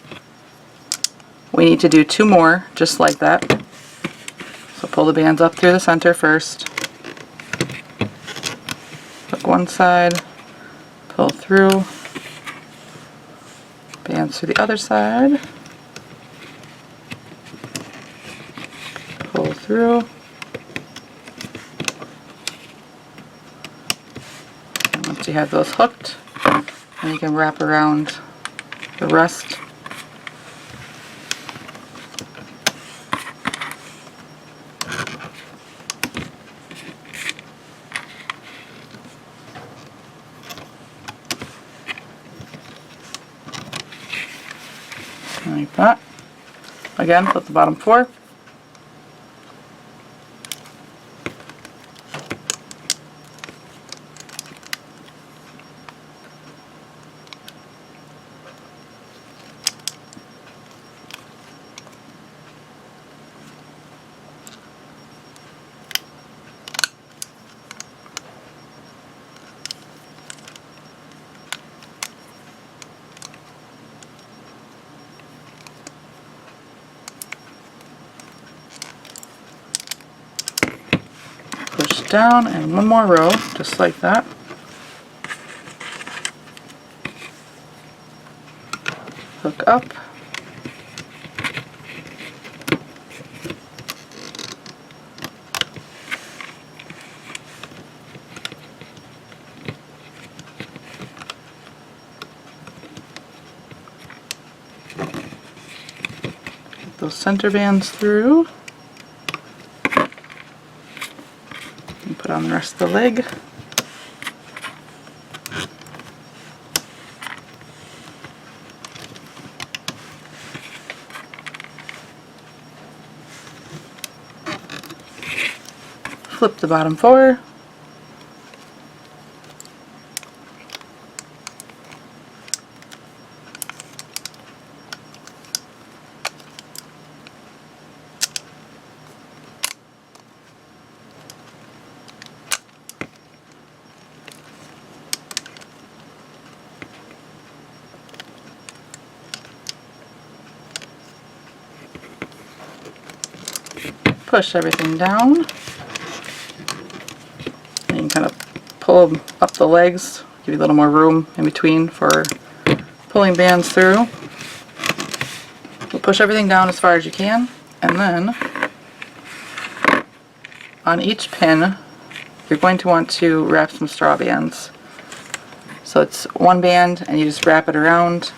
[SPEAKER 1] We need to do 2 more just like that. So pull the bands up through the center first. Hook one side, pull through, bands through the other side, pull through, and once you have those hooked, then you can wrap around the rest. Like that. Again, flip the bottom 4. Push down, and one more row, just like that. Hook up. Get those center bands through. Put on the rest of the leg. Flip the bottom 4. Push everything down. pull them up the legs, give you a little more room in between for pulling bands through. We'll push everything down as far as you can, and then on each pin you're going to want to wrap some straw bands. So it's one band and you just wrap it around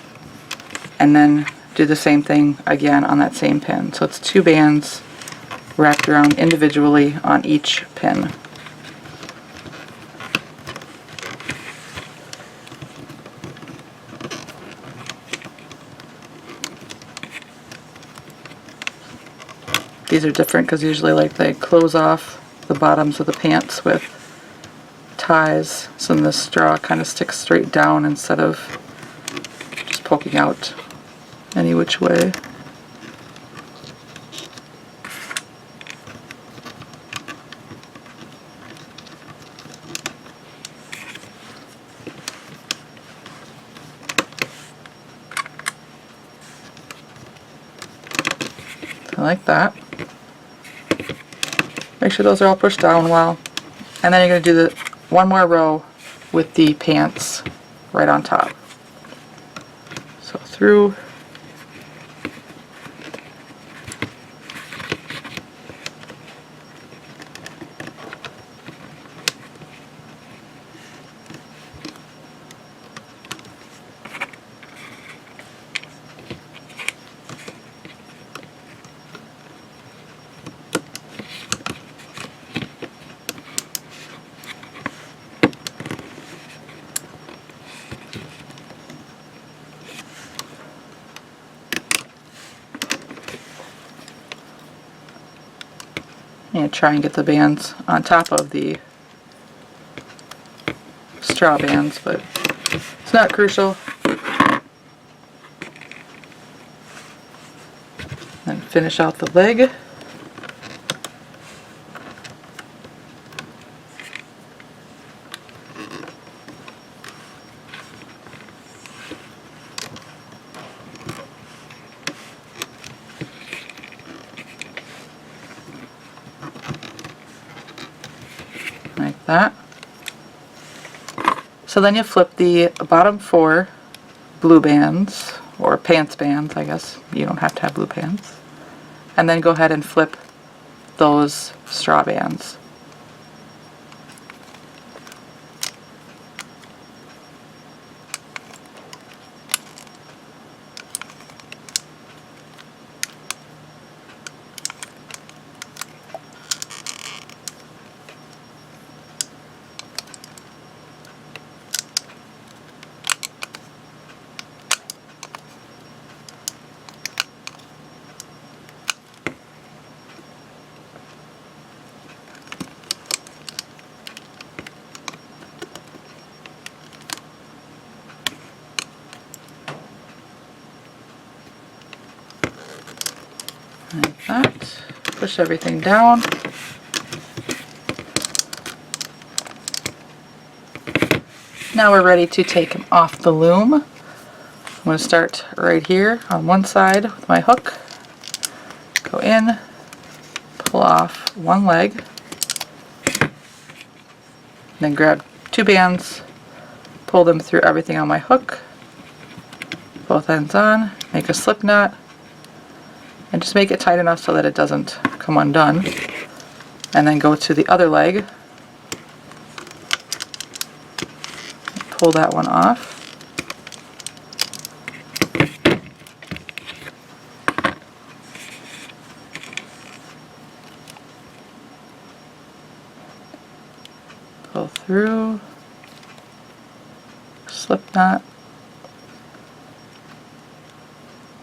[SPEAKER 1] and then do the same thing again on that same pin. So it's 2 bands wrapped around individually on each pin. These are different because usually like they close off the bottoms of the pants with ties, so then the straw kind of sticks straight down instead of just poking out any which way. So like that. Make sure those are all pushed down well. And then you're going to do one more row with the pants right on top. So through. And try and get the bands on top of the straw bands, but it's not crucial. Then finish out the leg. Like that. So then you flip the bottom 4 blue bands, or pants bands, I guess. You don't have to have blue pants. And then go ahead and flip those straw bands. Like that. Push everything down. Now we're ready to take them off the loom. I'm going to start right here on one side with my hook. Go in, pull off one leg, then grab 2 bands, pull them through everything on my hook, both ends on, make a slip knot, and just make it tight enough so that it doesn't come undone. And then go to the other leg, pull that one off, pull through, slip knot.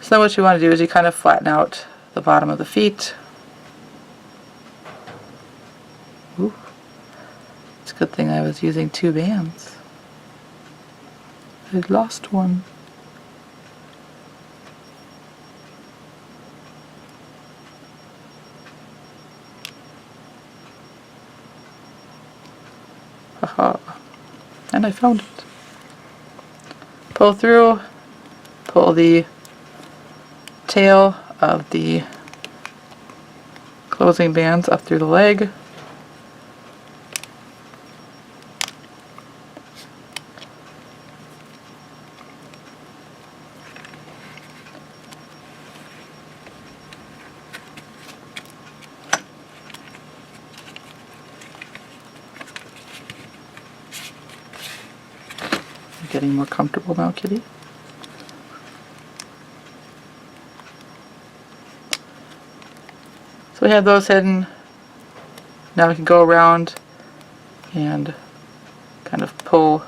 [SPEAKER 1] So what you want to do is you kind of flatten out the bottom of the feet. Ooh. It's a good thing I was using 2 bands. I lost one. Haha. And I found it. Pull through, pull the tail of the closing bands up through the leg. You're getting more comfortable now, kitty. So we have those hidden. Now we can go around and kind of pull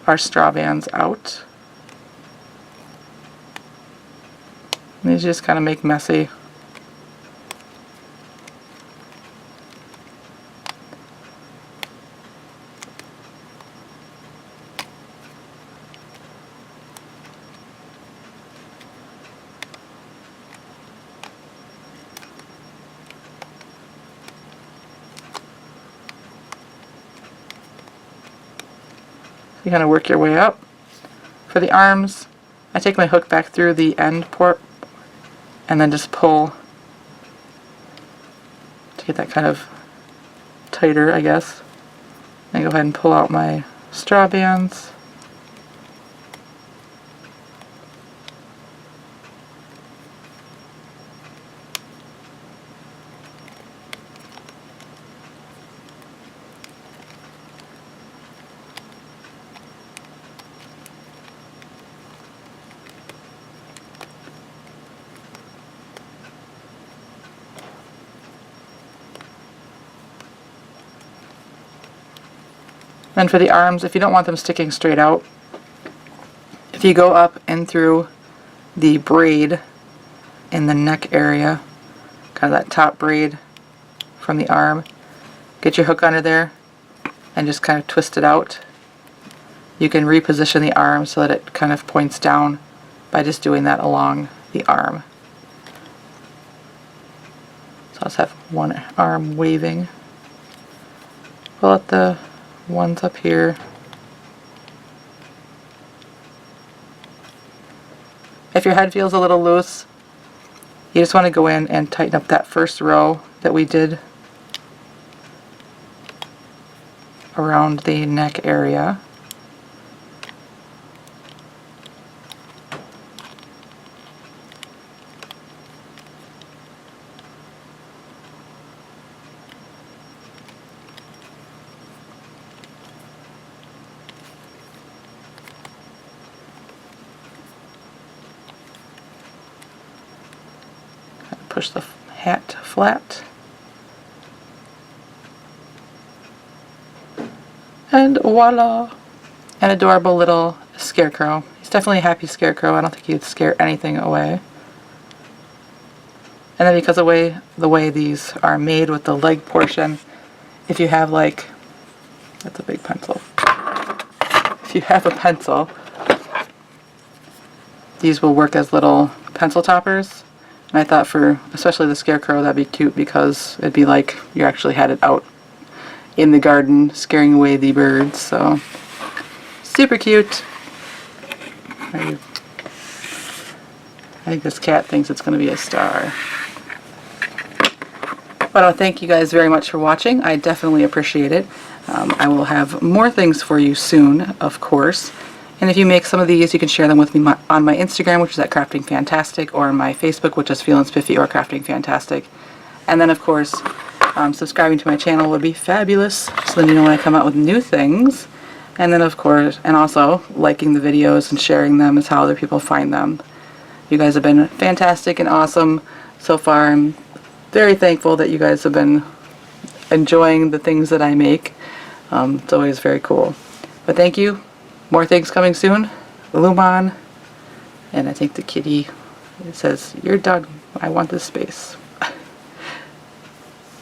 [SPEAKER 1] our straw bands out. And these just kind of make messy. You kind of work your way up. For the arms, I take my hook back through the end port and then just pull to get that kind of tighter, I guess. And go ahead and pull out my straw bands. Then for the arms, if you don't want them sticking straight out, if you go up and through the braid in the neck area, kind of that top braid from the arm, get your hook under there and just kind of twist it out. You can reposition the arm so that it kind of points down by just doing that along the arm. So I'll just have one arm waving. Pull out the ones up here. If your head feels a little loose, you just want to go in and tighten up that first row that we did around the neck area. Push the hat flat. And voila! An adorable little scarecrow. He's definitely a happy scarecrow. I don't think he'd scare anything away. And then because of the way these are made with the leg portion, if you have like, that's a big pencil. If you have a pencil, these will work as little pencil toppers. And I thought for, especially the scarecrow, that'd be cute because it'd be like you actually had it out in the garden scaring away the birds. So, super cute. I think this cat thinks it's going to be a star. But I want to thank you guys very much for watching. I definitely appreciate it. I will have more things for you soon, of course. And if you make some of these, you can share them with me on my Instagram, which is at Crafting Fantastic, or on my Facebook, which is feelinspiffy or Crafting Fantastic. And then, of course, subscribing to my channel would be fabulous, so then you know when I come out with new things. And then, of course, and also liking the videos and sharing them is how other people find them. You guys have been fantastic and awesome so far. I'm very thankful that you guys have been enjoying the things that I make. It's always very cool. But thank you. More things coming soon. Loom on. And I think the kitty, it says, "You're done. I want this space."